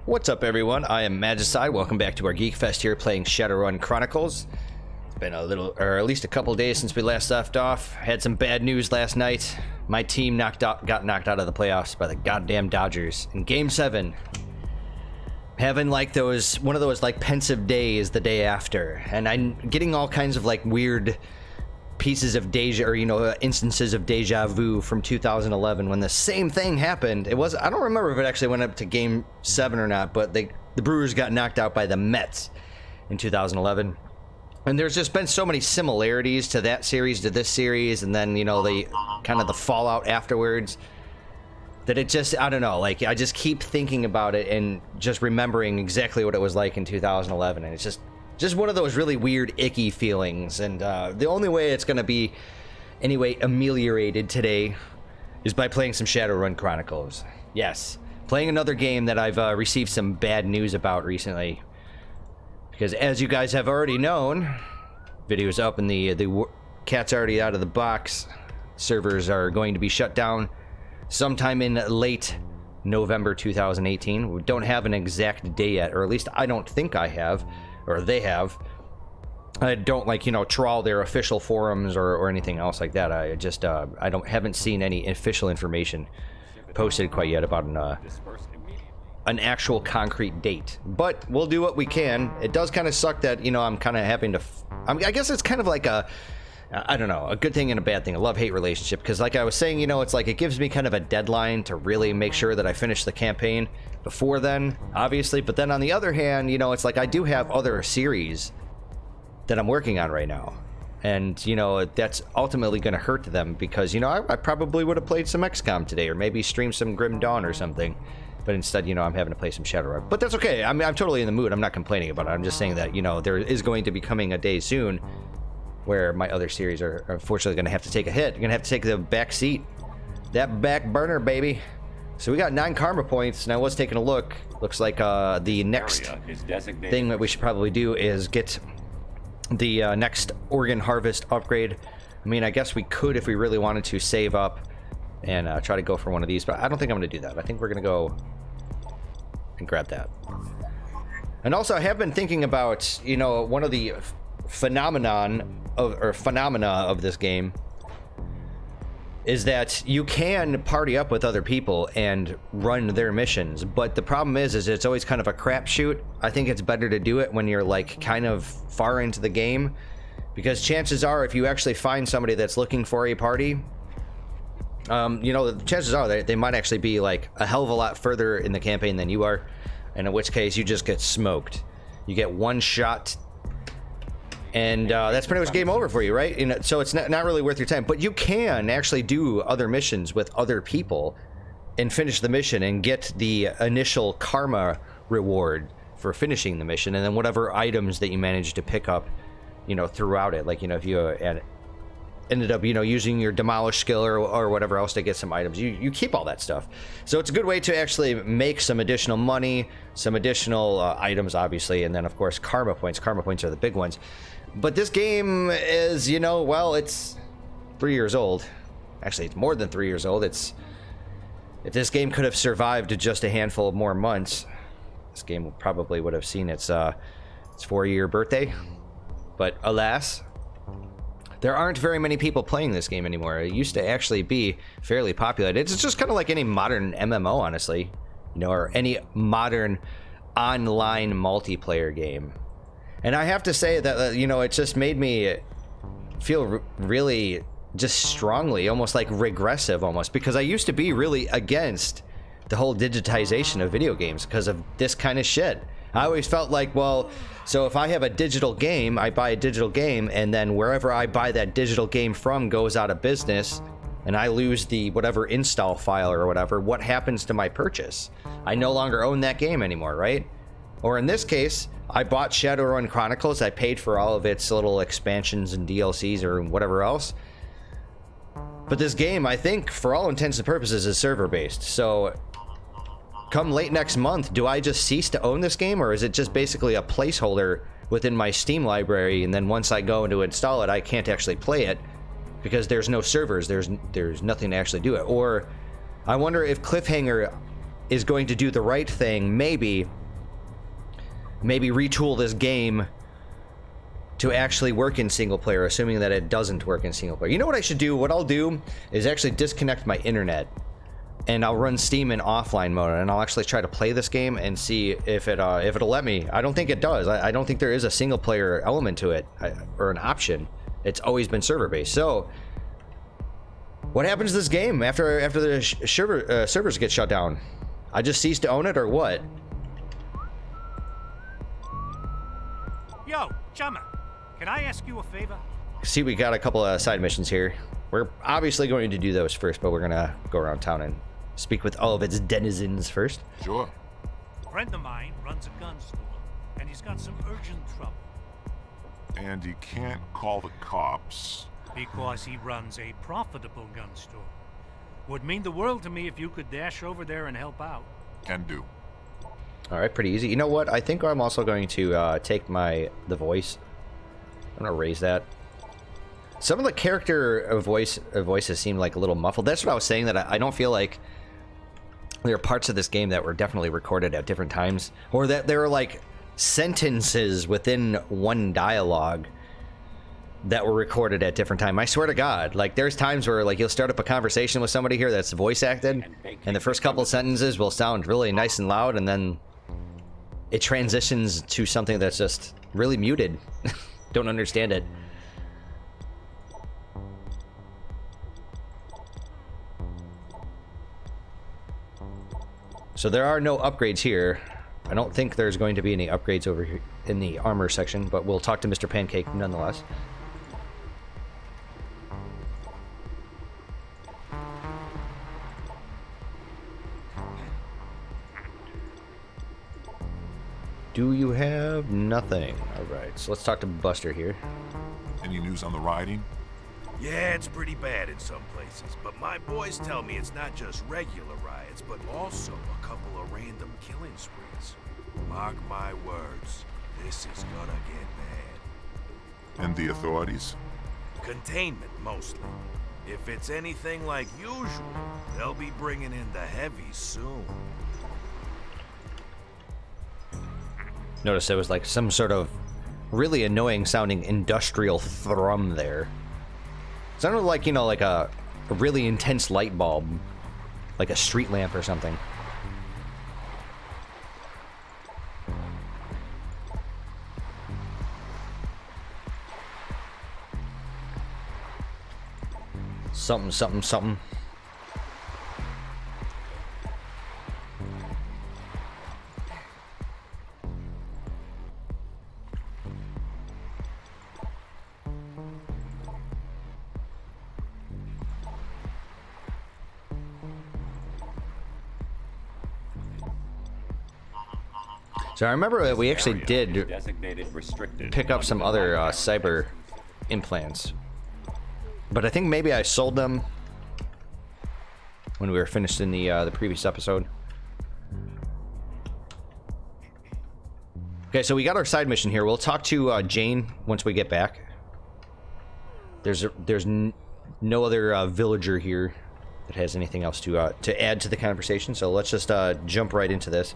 What's up, everyone? I am Magicide. Welcome back to our Geek Fest here, playing Shadowrun Chronicles. It's been a little, or at least a couple days since we last left off. Had some bad news last night. My team got knocked out of the playoffs by the goddamn Dodgers in Game 7. Having like one of those like pensive days the day after, and I'm getting all kinds of like weird pieces of instances of deja vu from 2011 when the same thing happened. I don't remember if it actually went up to Game 7 or not, but the Brewers got knocked out by the Mets in 2011. And there's just been so many similarities to that series to this series, and then the kind of the fallout afterwards, that it just, I don't know, like I just keep thinking about it and just remembering exactly what it was like in 2011, and it's just one of those really weird, icky feelings. And the only way it's going to be, anyway, ameliorated today is by playing some Shadowrun Chronicles. Yes, playing another game that I've received some bad news about recently. Because as you guys have already known, video's up and the cat's already out of the box. Servers are going to be shut down sometime in late November 2018. We don't have an exact day yet, or at least I don't think I have. Or they have. I don't trawl their official forums or anything else like that. I just haven't seen any official information posted quite yet about an actual concrete date. But we'll do what we can. It does kind of suck that I'm kind of having to. I guess it's kind of like a good thing and a bad thing, a love-hate relationship. Because like I was saying, it's like it gives me kind of a deadline to really make sure that I finish the campaign before then, obviously. But then on the other hand, it's like I do have other series that I'm working on right now. And, that's ultimately going to hurt them because, I probably would have played some XCOM today or maybe streamed some Grim Dawn or something. But instead, I'm having to play some Shadowrun. But that's okay. I'm totally in the mood. I'm not complaining about it. I'm just saying that, there is going to be coming a day soon where my other series are unfortunately going to have to take a hit. You're going to have to take the back seat. That back burner, baby. So we got 9 karma points, and I was taking a look. Looks like the next thing that we should probably do is get the next organ harvest upgrade. I mean, I guess we could, if we really wanted to, save up and try to go for one of these, but I don't think I'm going to do that. I think we're going to go and grab that. And also, I have been thinking about, one of the phenomena of this game is that you can party up with other people and run their missions, but the problem is it's always kind of a crapshoot. I think it's better to do it when you're like kind of far into the game, because chances are if you actually find somebody that's looking for a party, the chances are they might actually be like a hell of a lot further in the campaign than you are, and in which case you just get smoked. You get one shot and that's pretty much game over for you, right? So it's not really worth your time. But you can actually do other missions with other people and finish the mission and get the initial karma reward for finishing the mission, and then whatever items that you manage to pick up, throughout it. Like, if you ended up, using your demolish skill or whatever else to get some items, you keep all that stuff. So it's a good way to actually make some additional money, some additional items, obviously, and then of course karma points. Karma points are the big ones. But this game is, it's 3 years old. Actually, it's more than 3 years old. If this game could have survived just a handful of more months, this game probably would have seen its 4-year birthday. But alas, there aren't very many people playing this game anymore. It used to actually be fairly popular. It's just kind of like any modern MMO, honestly, or any modern online multiplayer game. And I have to say that, it just made me feel really just strongly, almost like regressive almost, because I used to be really against the whole digitization of video games because of this kind of shit. I always felt like, well, so if I have a digital game, I buy a digital game, and then wherever I buy that digital game from goes out of business, and I lose the whatever install file or whatever, what happens to my purchase? I no longer own that game anymore, right? Or in this case, I bought Shadowrun Chronicles. I paid for all of its little expansions and DLCs or whatever else. But this game, I think, for all intents and purposes, is server-based. So come late next month, do I just cease to own this game, or is it just basically a placeholder within my Steam library, and then once I go to install it, I can't actually play it because there's no servers, there's nothing to actually do it? Or I wonder if Cliffhanger is going to do the right thing, maybe retool this game to actually work in single player, assuming that it doesn't work in single player. You know what I should do? What I'll do is actually disconnect my internet, and I'll run Steam in offline mode, and I'll actually try to play this game and see if it'll let me. I don't think it does. I don't think there is a single player element to it, or an option. It's always been server based. So what happens to this game after the servers get shut down? I just cease to own it, or what? Yo, Chumma, can I ask you a favor? See, we got a couple of side missions here. We're obviously going to do those first, but we're gonna go around town and speak with all of its denizens first. Sure. A friend of mine runs a gun store, and he's got some urgent trouble. And he can't call the cops. Because he runs a profitable gun store. Would mean the world to me if you could dash over there and help out. Can do. All right, pretty easy. You know what? I think I'm also going to take the voice. I'm gonna raise that. Some of the character voices seem like a little muffled. That's what I was saying, that I don't feel like there are parts of this game that were definitely recorded at different times, or that there are like sentences within one dialogue that were recorded at different time. I swear to God, like there's times where like you'll start up a conversation with somebody here that's voice acted, and the first couple sentences will sound really nice and loud, and then it transitions to something that's just really muted. Don't understand it. So there are no upgrades here. I don't think there's going to be any upgrades over here in the armor section, but we'll talk to Mr. Pancake nonetheless. Do you have nothing? Alright, so let's talk to Buster here. Any news on the rioting? Yeah, it's pretty bad in some places, but my boys tell me it's not just regular riots, but also a couple of random killing sprees. Mark my words, this is gonna get bad. And the authorities? Containment, mostly. If it's anything like usual, they'll be bringing in the heavies soon. Notice there was like some sort of really annoying sounding industrial thrum there. It sounded like, you know, like a really intense light bulb, like a street lamp or something. Something, something, something. So I remember that we actually did pick up some other cyber implants, but I think maybe I sold them when we were finished in the previous episode. Okay, so we got our side mission here. We'll talk to Jane once we get back. There's no other villager here that has anything else to add to the conversation, so let's just jump right into this.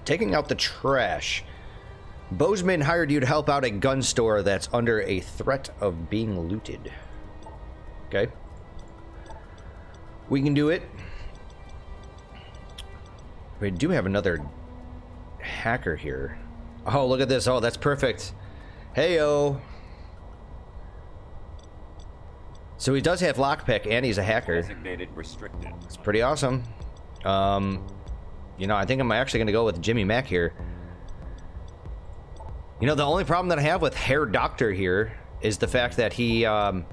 Taking out the trash. Bozeman hired you to help out a gun store that's under a threat of being looted. Okay. We can do it. We do have another hacker here. Oh, look at this. Oh, that's perfect. Heyo. So he does have lockpick and he's a hacker. Designated restricted. It's pretty awesome. You know, I think I'm actually going to go with Jimmy Mack here. You know, the only problem that I have with Hair Doctor here is the fact that he's got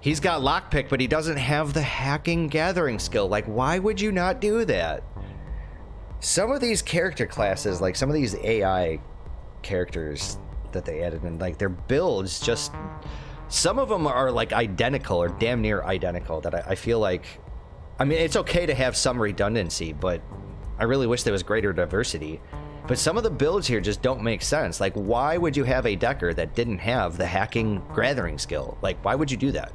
lockpick, but he doesn't have the hacking gathering skill. Like, why would you not do that? Some of these character classes, like some of these AI characters that they added in, like their builds just... Some of them are like identical or damn near identical that I feel like... I mean, it's okay to have some redundancy, but I really wish there was greater diversity. But some of the builds here just don't make sense. Like, why would you have a decker that didn't have the hacking gathering skill? Like, why would you do that?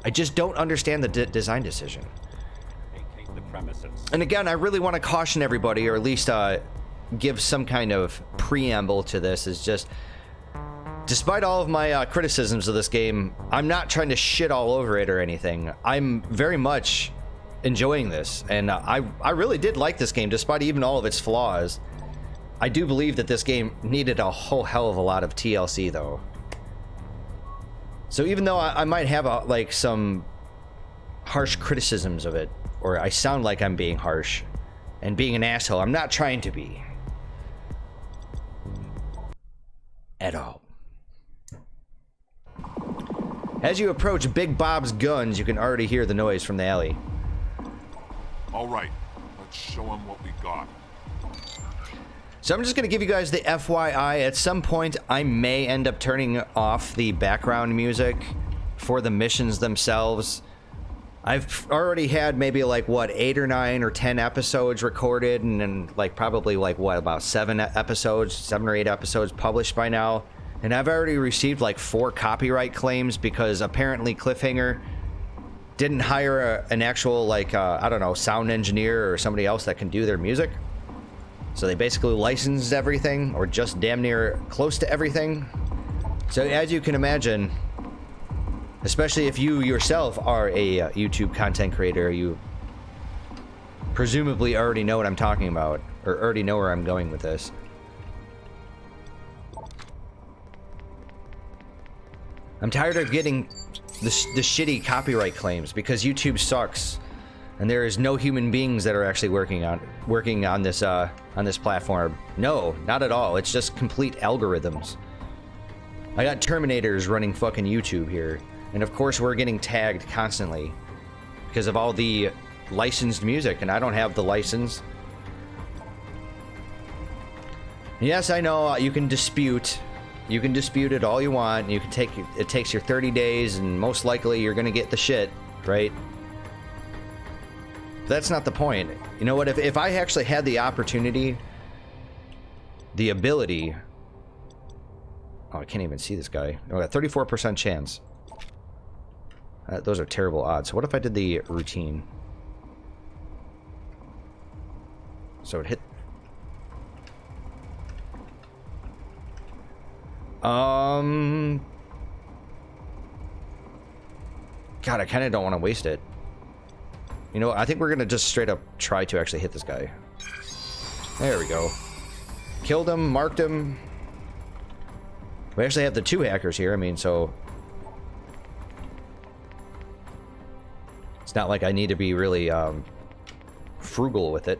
I just don't understand the design decision. premises. And again, I really want to caution everybody, or at least give some kind of preamble to this, is just, despite all of my criticisms of this game, I'm not trying to shit all over it or anything. I'm very much enjoying this, and I really did like this game, despite even all of its flaws. I do believe that this game needed a whole hell of a lot of TLC, though. So even though I might have like some harsh criticisms of it, or I sound like I'm being harsh and being an asshole, I'm not trying to be. At all. As you approach Big Bob's Guns, you can already hear the noise from the alley. All right, let's show him what we got. So I'm just going to give you guys the FYI. At some point, I may end up turning off the background music for the missions themselves. I've already had maybe like, what, 8 or 9 or 10 episodes recorded, and then like probably like, what, about 7 or 8 episodes published by now. And I've already received like 4 copyright claims because apparently Cliffhanger didn't hire an actual, like, I don't know, sound engineer or somebody else that can do their music. So they basically licensed everything, or just damn near close to everything. So as you can imagine, especially if you yourself are a YouTube content creator, you presumably already know what I'm talking about, or already know where I'm going with this. I'm tired of getting the shitty copyright claims, because YouTube sucks, and there is no human beings that are actually working on this platform. No, not at all. It's just complete algorithms. I got Terminators running fucking YouTube here, and of course we're getting tagged constantly because of all the licensed music, and I don't have the license. Yes, I know you can dispute. You can dispute it all you want. You can take it takes your 30 days, and most likely you're gonna get the shit, right? But that's not the point. You know what? If I actually had the opportunity, the ability. Oh, I can't even see this guy. Oh, a 34% chance. Those are terrible odds. So what if I did the routine? So it hit. God, I kind of don't want to waste it. You know, I think we're gonna just straight up try to actually hit this guy. There we go. Killed him, marked him. We actually have the 2 hackers here. I mean, so it's not like I need to be really frugal with it.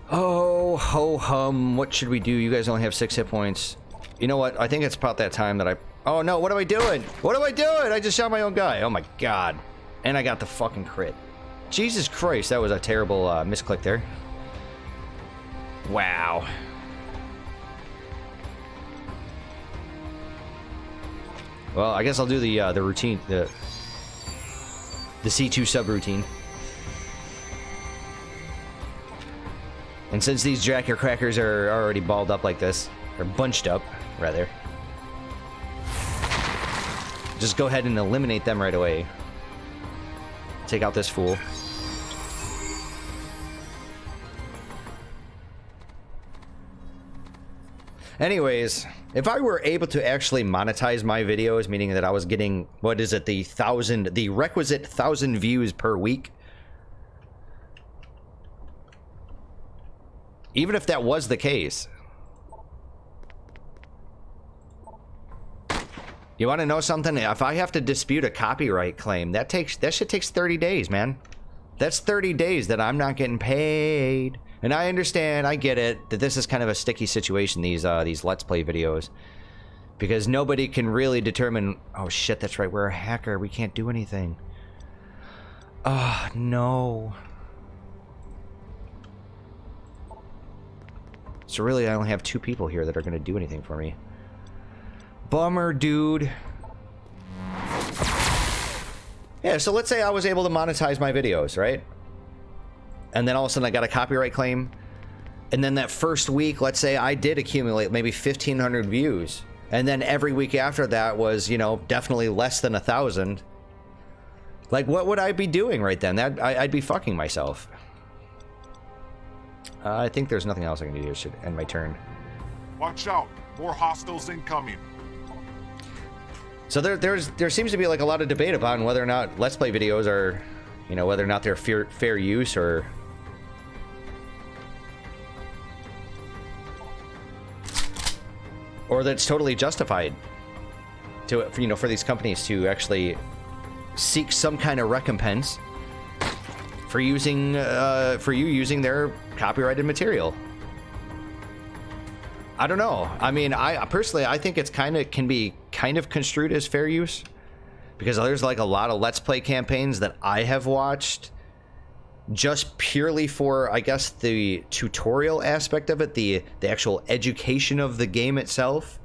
Oh, ho hum, what should we do? You guys only have 6 hit points. You know what? I think it's about that time that I... Oh no, what am I doing? What am I doing? I just shot my own guy. Oh my god. And I got the fucking crit. Jesus Christ, that was a terrible misclick there. Wow. Well, I guess I'll do the routine, the C2 subroutine. And since these Jacker Crackers are already balled up like this, or bunched up, rather, just go ahead and eliminate them right away. Take out this fool. Anyways, if I were able to actually monetize my videos, meaning that I was getting, what is it, the requisite 1,000 views per week, even if that was the case, you want to know something? If I have to dispute a copyright claim, that shit takes 30 days, man. That's 30 days that I'm not getting paid. And I understand, I get it, that this is kind of a sticky situation, these Let's Play videos. Because nobody can really determine, oh shit, that's right, we're a hacker, we can't do anything. Oh, no. So really, I only have 2 people here that are going to do anything for me. Bummer, dude. Yeah, so let's say I was able to monetize my videos, right? And then all of a sudden I got a copyright claim. And then that first week, let's say I did accumulate maybe 1,500 views. And then every week after that was, you know, definitely less than 1,000. Like, what would I be doing right then? I'd be fucking myself. I think there's nothing else I can do here. Should end my turn. Watch out. More hostiles incoming. So there seems to be like a lot of debate about whether or not Let's Play videos are, you know, whether or not they're fair use or... Or that it's totally justified to, you know, for these companies to actually seek some kind of recompense for using, for you using their copyrighted material. I don't know. I mean, I personally, I think it's can be kind of construed as fair use, because there's like a lot of Let's Play campaigns that I have watched just purely for, I guess, the tutorial aspect of it, the actual education of the game itself.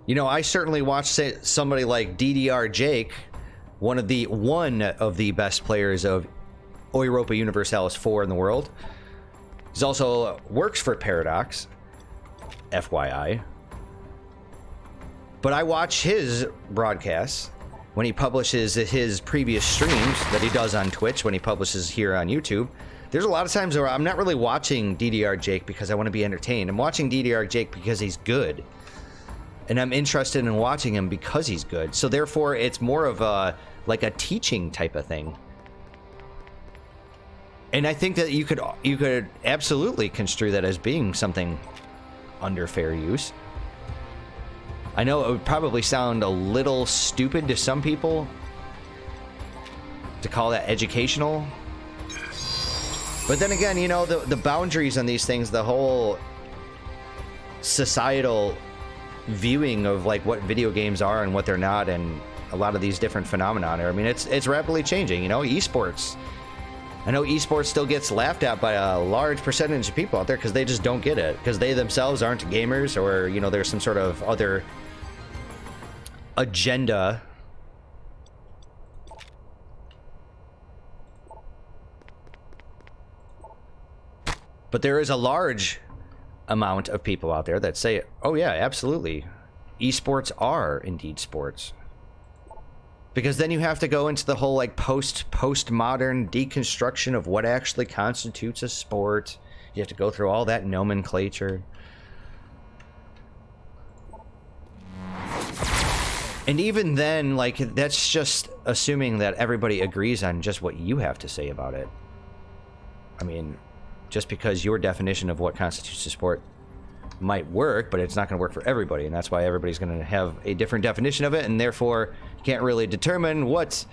You know, I certainly watched, say, somebody like DDR Jake, one of the best players of Europa Universalis 4 in the world. He's also works for Paradox, FYI. But I watch his broadcasts when he publishes his previous streams that he does on Twitch, when he publishes here on YouTube. There's a lot of times where I'm not really watching DDR Jake because I want to be entertained. I'm watching DDR Jake because he's good. And I'm interested in watching him because he's good. So therefore, it's more of a, like a teaching type of thing. And I think that you could absolutely construe that as being something under fair use. I know it would probably sound a little stupid to some people to call that educational. But then again, you know, the boundaries on these things, the whole societal viewing of like what video games are and what they're not, and a lot of these different phenomena. I mean, it's rapidly changing, you know, esports. I know esports still gets laughed at by a large percentage of people out there because they just don't get it, because they themselves aren't gamers, or, you know, there's some sort of other agenda. But there is a large amount of people out there that say, oh yeah, absolutely, esports are indeed sports. Because then you have to go into the whole like postmodern deconstruction of what actually constitutes a sport. You have to go through all that nomenclature. And even then, like, that's just assuming that everybody agrees on just what you have to say about it. I mean, just because your definition of what constitutes a sport might work, but it's not going to work for everybody, and that's why everybody's going to have a different definition of it, and therefore you can't really determine what...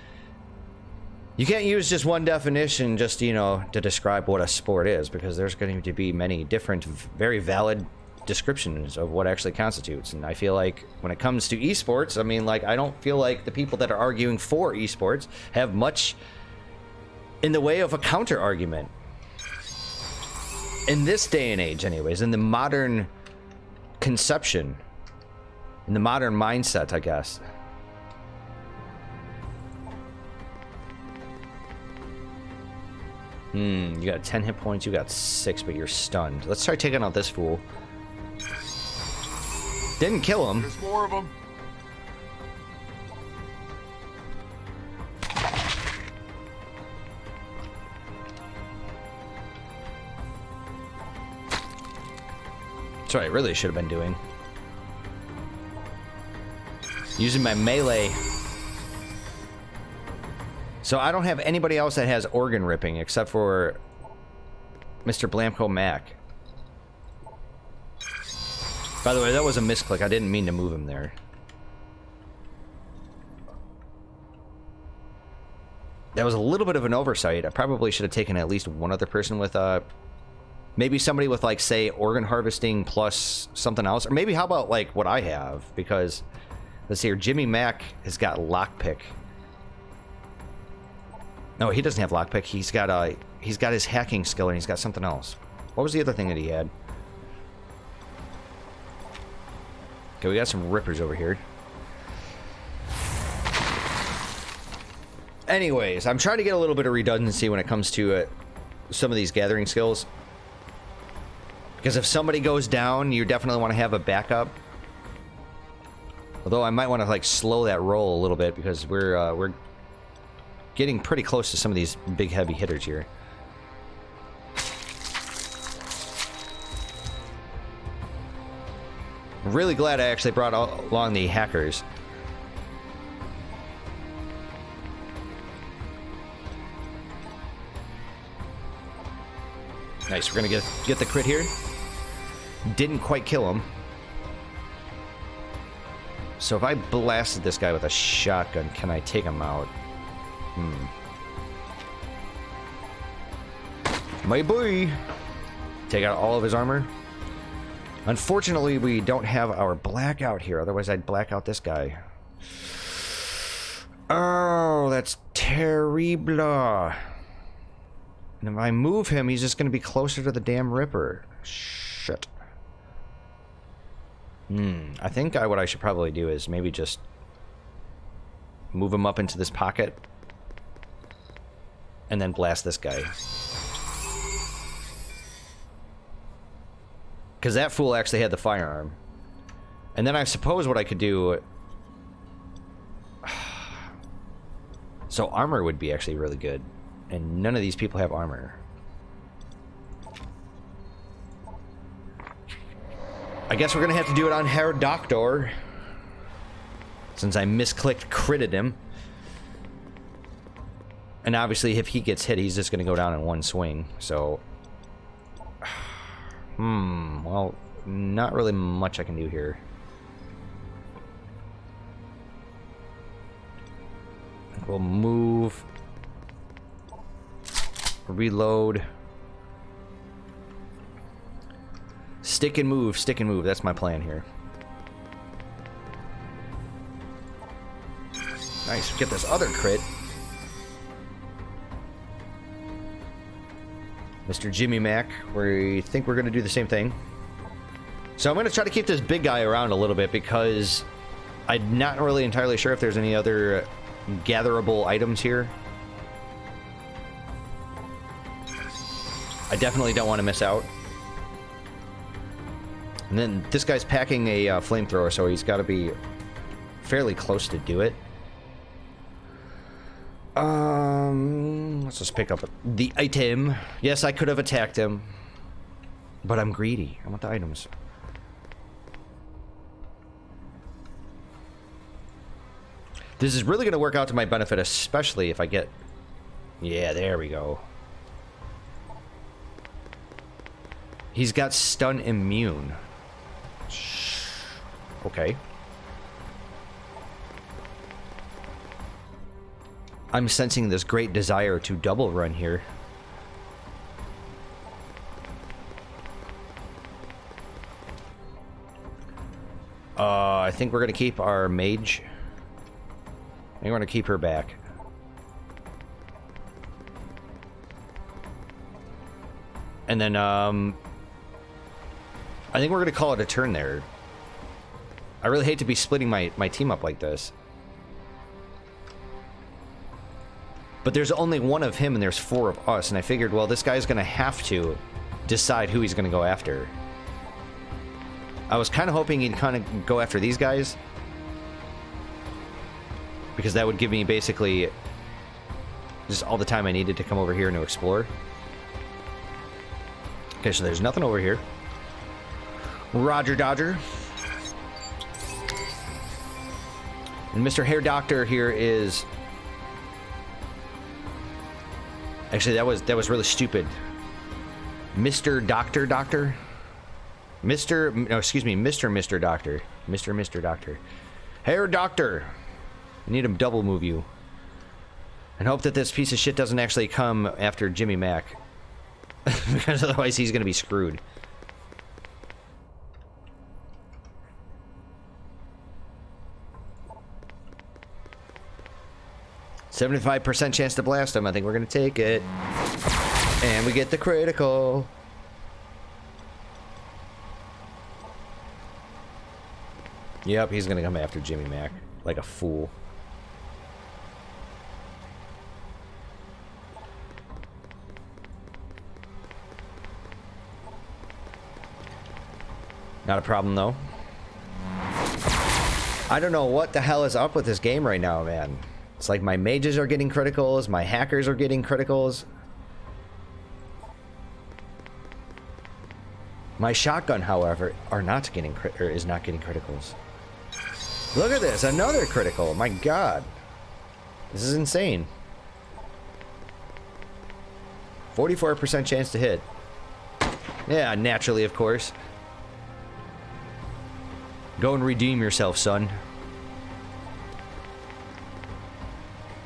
You can't use just one definition just, you know, to describe what a sport is, because there's going to be many different, very valid descriptions of what actually constitutes. And I feel like when it comes to esports, I mean, like, I don't feel like the people that are arguing for esports have much in the way of a counter argument. In this day and age, anyways, in the modern conception, in the modern mindset, I guess. You got 10 hit points, you got 6, but you're stunned. Let's try taking out this fool. Didn't kill him. There's more of them. That's what I really should have been doing. Using my melee. So I don't have anybody else that has organ ripping except for Mr. Blamco Mac. By the way, that was a misclick. I didn't mean to move him there. That was a little bit of an oversight. I probably should have taken at least one other person with maybe somebody with, like, say, organ harvesting plus something else. Or maybe, how about, like, what I have? Because, let's see here, Jimmy Mac has got lockpick. No, he doesn't have lockpick. He's got his hacking skill, and he's got something else. What was the other thing that he had? Okay, we got some rippers over here. Anyways, I'm trying to get a little bit of redundancy when it comes to some of these gathering skills. Because if somebody goes down, you definitely want to have a backup. Although I might want to like slow that roll a little bit because we're getting pretty close to some of these big heavy hitters here. I'm really glad I actually brought along the hackers. Nice, we're gonna get the crit here. Didn't quite kill him. So if I blasted this guy with a shotgun, can I take him out? My boy! Take out all of his armor. Unfortunately, we don't have our blackout here. Otherwise, I'd black out this guy. Oh, that's terrible. And if I move him, he's just going to be closer to the damn Ripper. Shit. I think what I should probably do is maybe just move him up into this pocket and then blast this guy. Because that fool actually had the firearm. And then I suppose what I could do... So armor would be actually really good. And none of these people have armor. I guess we're gonna have to do it on Herr Doctor. Since I misclicked critted him. And obviously if he gets hit, he's just gonna go down in one swing. So... well, not really much I can do here. We'll move... Reload. Stick and move, stick and move. That's my plan here. Nice, get this other crit. Mr. Jimmy Mac, we think we're going to do the same thing. So I'm going to try to keep this big guy around a little bit because I'm not really entirely sure if there's any other gatherable items here. I definitely don't want to miss out. And then this guy's packing a flamethrower, so he's got to be fairly close to do it. Let's just pick up the item. Yes, I could have attacked him, but I'm greedy. I want the items. This is really going to work out to my benefit, especially if I get... Yeah, there we go. He's got stun immune. Okay. I'm sensing this great desire to double run here. I think we're gonna keep our mage. I think we're gonna keep her back. And then, I think we're gonna call it a turn there. I really hate to be splitting my team up like this. But there's only one of him and there's 4 of us, and I figured, well, this guy's gonna have to decide who he's gonna go after. I was kind of hoping he'd kind of go after these guys. Because that would give me basically just all the time I needed to come over here and to explore. Okay, so there's nothing over here. Roger Dodger. And Mr. Hair Doctor here is... Actually, that was really stupid. Mr. Doctor? No, excuse me, Mr. Doctor. Mr. Doctor. Hair Doctor! I need him double move you. And hope that this piece of shit doesn't actually come after Jimmy Mac. Because otherwise he's gonna be screwed. "75% chance to blast him. I think we're gonna take it. And we get the critical. Yep, he's gonna come after Jimmy Mac like a fool. Not a problem, though. I don't know what the hell is up with this game right now, man. It's like my mages are getting criticals, my hackers are getting criticals. My shotgun, however, is not getting criticals. Look at this, another critical. My God, this is insane. 44% chance to hit. Yeah, naturally, of course. Go and redeem yourself, son.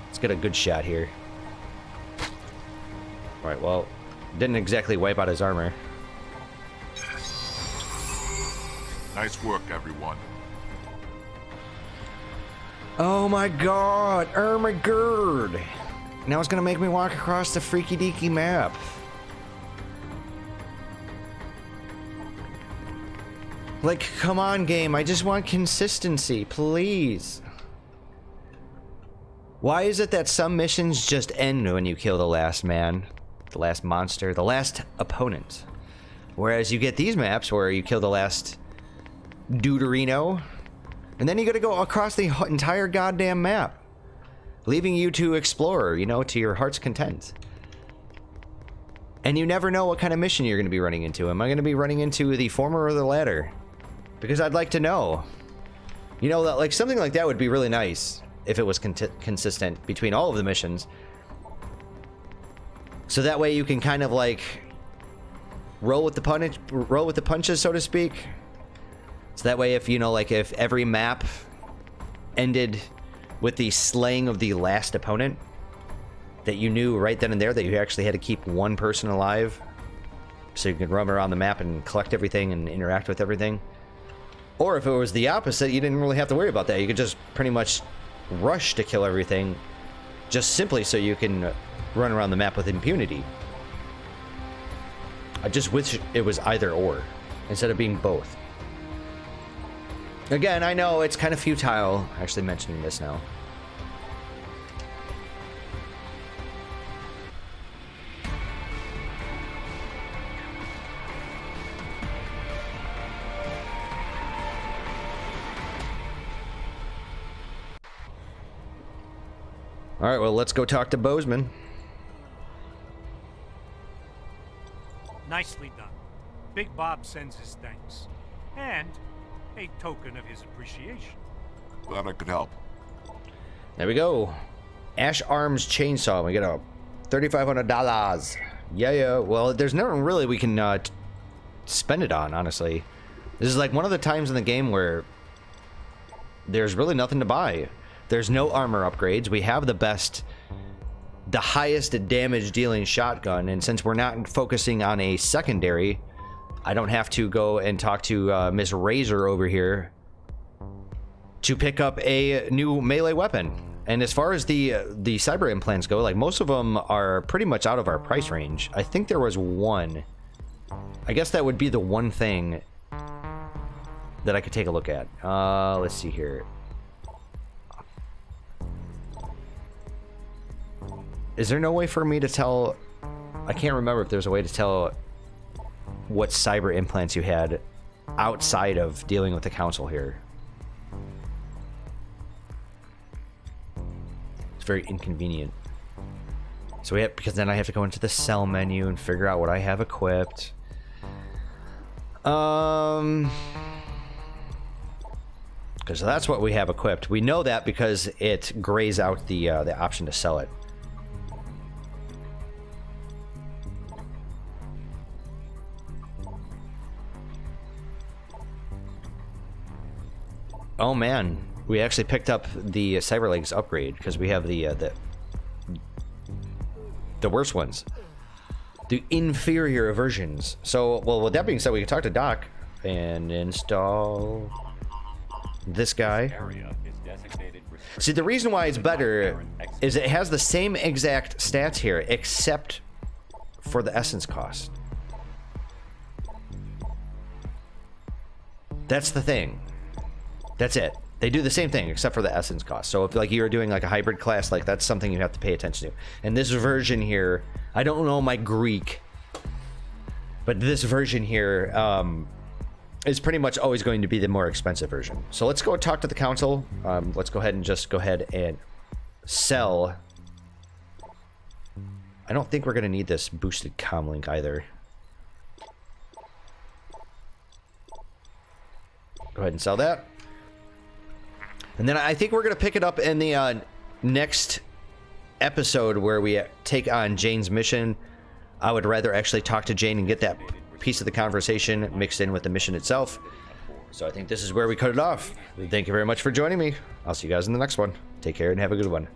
Let's get a good shot here. Alright, well, didn't exactly wipe out his armor. Nice work, everyone. Oh my God! Oh my God! Now it's gonna make me walk across the freaky deaky map. Like, come on, game. I just want consistency, please. Why is it that some missions just end when you kill the last man, the last monster, the last opponent? Whereas you get these maps where you kill the last Duderino, and then you gotta go across the entire goddamn map, leaving you to explore, you know, to your heart's content. And you never know what kind of mission you're gonna be running into. Am I gonna be running into the former or the latter? Because I'd like to know. You know, that, like, something like that would be really nice if it was consistent between all of the missions. So that way you can kind of like roll with the punches, so to speak. So that way, if you know, like, if every map ended with the slaying of the last opponent, that you knew right then and there that you actually had to keep one person alive, so you could roam around the map and collect everything and interact with everything. Or if it was the opposite, you didn't really have to worry about that. You could just pretty much rush to kill everything, just simply so you can run around the map with impunity. I just wish it was either or, instead of being both. Again, I know it's kind of futile actually mentioning this now. Alright, well, let's go talk to Bozeman. Nicely done. Big Bob sends his thanks. And a token of his appreciation. Glad I could help. There we go. Ash Arms Chainsaw. We get a $3,500. Yeah. Well, there's nothing really we can spend it on, honestly. This is like one of the times in the game where there's really nothing to buy. There's no armor upgrades. We have the highest damage dealing shotgun, and since we're not focusing on a secondary, I don't have to go and talk to Miss Razor over here to pick up a new melee weapon. And as far as the cyber implants go, like, most of them are pretty much out of our price range. I think there was one. I guess that would be the one thing that I could take a look at. Let's see here. Is there no way for me to tell? I can't remember if there's a way to tell what cyber implants you had outside of dealing with the council here. It's very inconvenient. So because then I have to go into the sell menu and figure out what I have equipped. Because that's what we have equipped. We know that because it grays out the option to sell it. Oh man, we actually picked up the Cyberlegs upgrade because we have the worst ones, the inferior versions. So, well, with that being said, we can talk to Doc and install this guy. See, the reason why it's better is it has the same exact stats here, except for the essence cost. That's the thing. That's it. They do the same thing except for the essence cost. So if like you're doing like a hybrid class, like that's something you have to pay attention to. And this version here, I don't know my Greek, but this version here is pretty much always going to be the more expensive version. So let's go talk to the council. Let's go ahead and sell. I don't think we're going to need this boosted comlink either. Go ahead and sell that. And then I think we're going to pick it up in the next episode where we take on Jane's mission. I would rather actually talk to Jane and get that piece of the conversation mixed in with the mission itself. So I think this is where we cut it off. Thank you very much for joining me. I'll see you guys in the next one. Take care and have a good one.